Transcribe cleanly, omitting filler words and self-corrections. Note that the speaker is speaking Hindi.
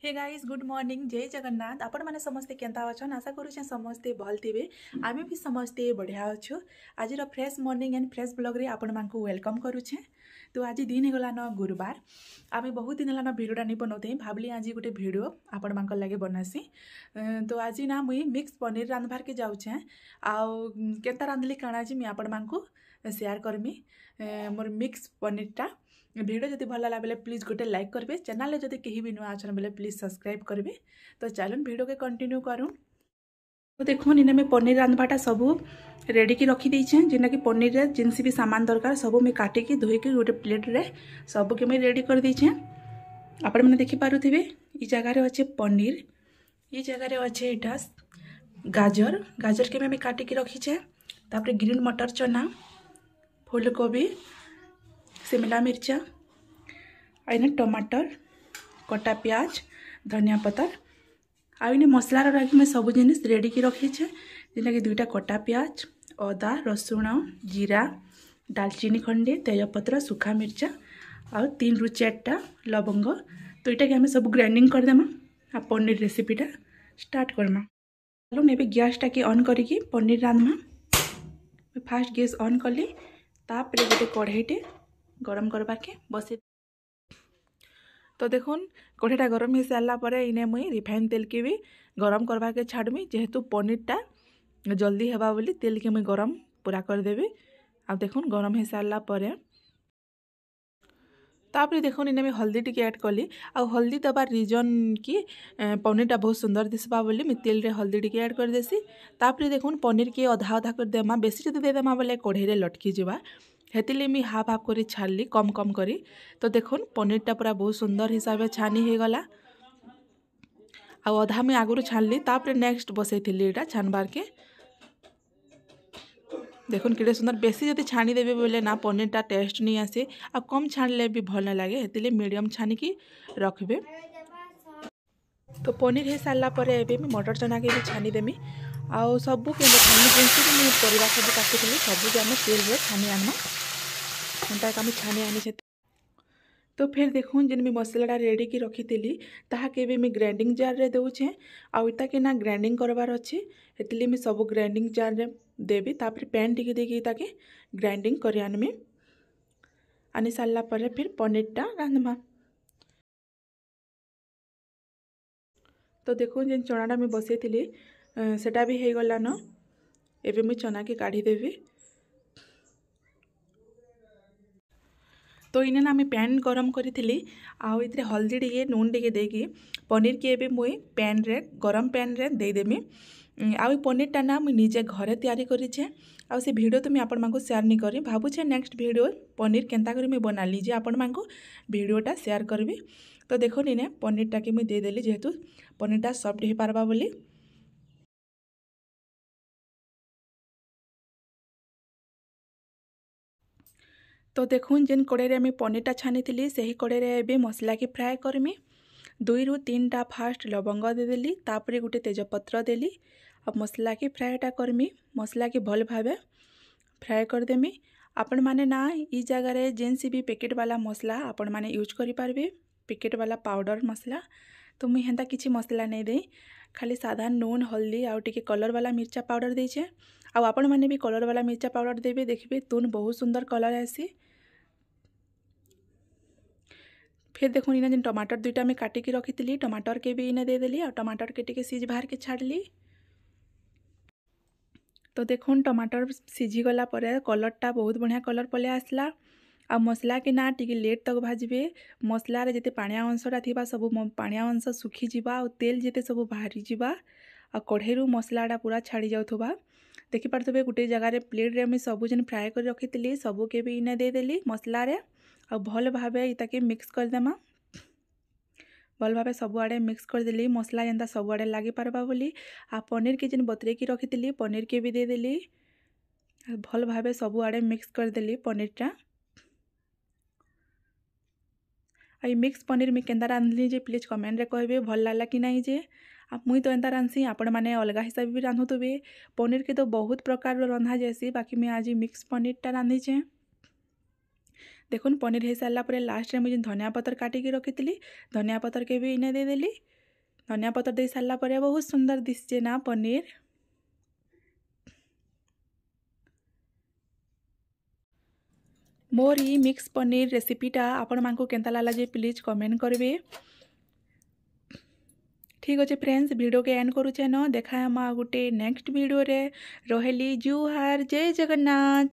हे गाइस गुड मॉर्निंग जय जगन्नाथ आपण मैंने समस्ते केंता अच्छन आशा करूँ समस्ते भल थे आम भी समस्ते बढ़िया अच्छु आज fresh morning and fresh blog रे आपण मानक वेलकम करुचे। तो आज दिन हो गलान गुरुवार आम बहुत दिन है भिडटा नहीं बनाते भावली आज गोटे भिड आपण मान लगे बनासी। तो आज ना मुई मिक्स पनीर रांधबार के जाऊे आउ केता रांधली काण आज मुझे आपण मानक शेयर करमी मोर मिक्स पनीरटा। वीडियो जब भल लगा बेले प्लीज गोटे लाइक करेंगे, चैनल जब कहीं भी नुआ अच्छा बेले प्लीज सब्सक्राइब करेंगे। तो चलन वीडियो के कंटिन्यू करूँ। तो देखो इन्हें मैं पनीर रांधवाटा सब रेडी की रखी देछे जेना कि पनीर रे जिनसी भी सामान दरकार सब मैं काटिकी धोईकी गोटे प्लेट रे सब के मैं रेडी कर देछे। आपण मैंने देखि पारुथिबे ई जगह रे अच्छे पनीर, ये जगह रे अच्छे इटा गाजर गाजर के मैं काटिकी रखीछे। तापर ग्रीन मटर चना, फूलकोबी, शिमला मिर्चा, आईने टमाटर, कटा प्याज, धनिया पतर आईने मसला रखी मैं सब जिनिस रेडी की रखी है जेना कि 2टा कटा प्याज, अदा रसुण जीरा दालचीनी खंडे तेजपत्र सुखा मिर्चा और 3 ରୁ 4टा लवंग। तो यहाँ आम सब ग्राइंडिंग करदेमा आ पनीर रेसिपीटा स्टार्ट करमा। चलो ने गैसटा के ऑन करिकी पनीर रांधमा। फास्ट गैस ऑन कली तापर गोटे कढ़ईटे गरम करवा के बसे। तो देखुन कढ़ईटा गरम हो सारापर इने मुई रिफाइन तेल के भी गरम करवा के छाड़मी जेहेतु पनीरटा जल्दी हेबा बोली तेल के मुई गरम पूरा करदेवी। आ देखुन गरम हो सारापर तापर देखुन इने मैं हल्दी टी ऐड कली। आ हल्दी दबार रिजन कि पनीरटा बहुत सुंदर दिसबा बोली मैं तेल रे हल्दी टी ऐड कर देसी। तापर देखुन पनीर के अधा अधा कर देमा, बेसी जदि देदेमा बोले कढ़ई रे लटकी जावा हेतिले मी हाफ हाफ करी छाड़ली कम कम करी। तो देखुन पनीरटा पूरा बहुत सुंदर हिसाब से छानी हो गला। आ अधा मुझे आगुरी छाड़ली तापर नेक्स्ट बसई एटा छानबार के। देखुन किड़े सुंदर बेसी जदि छाणी देबे बोले ना पनीरटा टेस्ट नहीं आसे आ कम छाणले भी भल ना लगे हेतिले मीडियम छानिकी रखबे। तो पनीर हो सारा पर एबे मैं मटर चना के भी छानी देमी आउ सबू के छानी जिनसे भी मुझे परिवा सब काटी सबू आम तेल रे छानी आनमा एंता आम छानी आनी। तो फिर देखून जिन मैं मसलाटा रेडी की रखी थी ताके भी मैं ग्राइंडिंग जार रे दूचे आउता के ना ग्राइंडिंग करवार अच्छे हेतिले मैं सब ग्राइंडिंग जार रे देवी। तापर पैन टिके देके ताके ग्राइंडिंग कर आनमी। आनी सारा पर फिर पनीरटा रांधमा। तो देखो जिन चनाटा मैं बसई थी सेटा भी हो गला न एबे मैं चना के काढ़ी देवी। तो इने ना मैं पैन गरम करी आउ इतरे हल्दी टिके नून टिके देकी पनीर के एबे मुई पैन रे गरम पैन रे दे देमी। आउ पनीरटा ना मुई निजे घरे तैयारी करिछे आउ से वीडियो तो मैं आपण मानको शेयर नहीं करी भावुछे नेक्स्ट वीडियो पनीर केंता करी मैं बनाली जे आपण मानको वीडियोटा शेयर करबी। तो देखो इने पनीरटा के मुई दे देली जेहेतु पनीरटा सॉफ्ट हो पारबा बोली। तो देखुन जेन कड़े में पनीरटा छानी थी से ही कड़े मसला की फ्राए करमी। 2 ରୁ 3टा फास्ट लवंग देदेली तापर गोटे तेजपत्र देली अब मसला की फ्राएटा करमी। मसला की भल भावे फ्राए करदेमी। आपण माने ना ई जगह रे जेनसी भी पैकेट वाला मसला आपण माने यूज करि पारबे पैकेट वाला पाउडर मसला। तो मुई हेंता किछि मसला नहीं दे खाली साधारण नून हल्दी आउ टिके कलर वाला मिर्चा पाउडर देछे। आउ आपण माने भी कलर वाला मिर्चा पाउडर देबे देखबे तुन बहुत सुंदर कलर आसी। फिर देखो इना जिन टमाटर 2टा मैं काटिकी रखी थी टमाटर के भी इने दे देली और टमाटर के टिके सीझ बाहर के छाड़ली। तो देखो टमाटर सीझी गला पर कलरटा बहुत बढ़िया कलर पले आसला। आ मसला के ना टिके लेट तक भाजबे मसला रे जते पानिया अंशटा थिबा सब पानिया अंश सुखी जिबा और तेल जते सब बाहरी जिबा आ कढ़ईरू मसलाटा पूरा छाड़ी जाउथबा। देखि पारथबे गोटे जगह रे प्लेट रे मैं सब जन फ्राए कर रखी थी सबू के भी इने दे देली मसला रे आ भल भावे इताके मिक्स करदेमा। भल भावे सबुआड़े मिक्स करदेली मसला जेनता सबुआड़े लगी पारबा बोली। आ पनीर के जिन बतरे की रखी थी पनीर के भी दे देली भल भावे सबुआड़े मिक्स करदेली पनीरटा। आई मिक्स पनीर मैं केंदा रांधली जे प्लीज कमेंट रे कहबे भल लागला कि नहीं जे। आप मुई तो एंता रांधसी आपण माने अलगा हिसाब भी रांधुतबे। पनीर के तो बहुत प्रकार रंधा जैसी बाकी मैं आज मिक्स पनीरटा रांधिचे। देखुन पनीर हो सारा पर लास्ट में मुझे धनिया पतर काटिकी रखी धनिया पतर के भी इन्हें देदेली। धनिया पतर दे सारा पर बहुत सुंदर दिशे ना पनीर। मोर ई मिक्स पनीर रेसिपीटा आपण मानकु केंता लागला जे प्लीज कमेंट करेंगे। ठीक अच्छे फ्रेंड्स, वीडियो के एंड करूचे न। देखा गोटे नेक्स्ट वीडियो रे। रहेली जुहार, जय जगन्नाथ।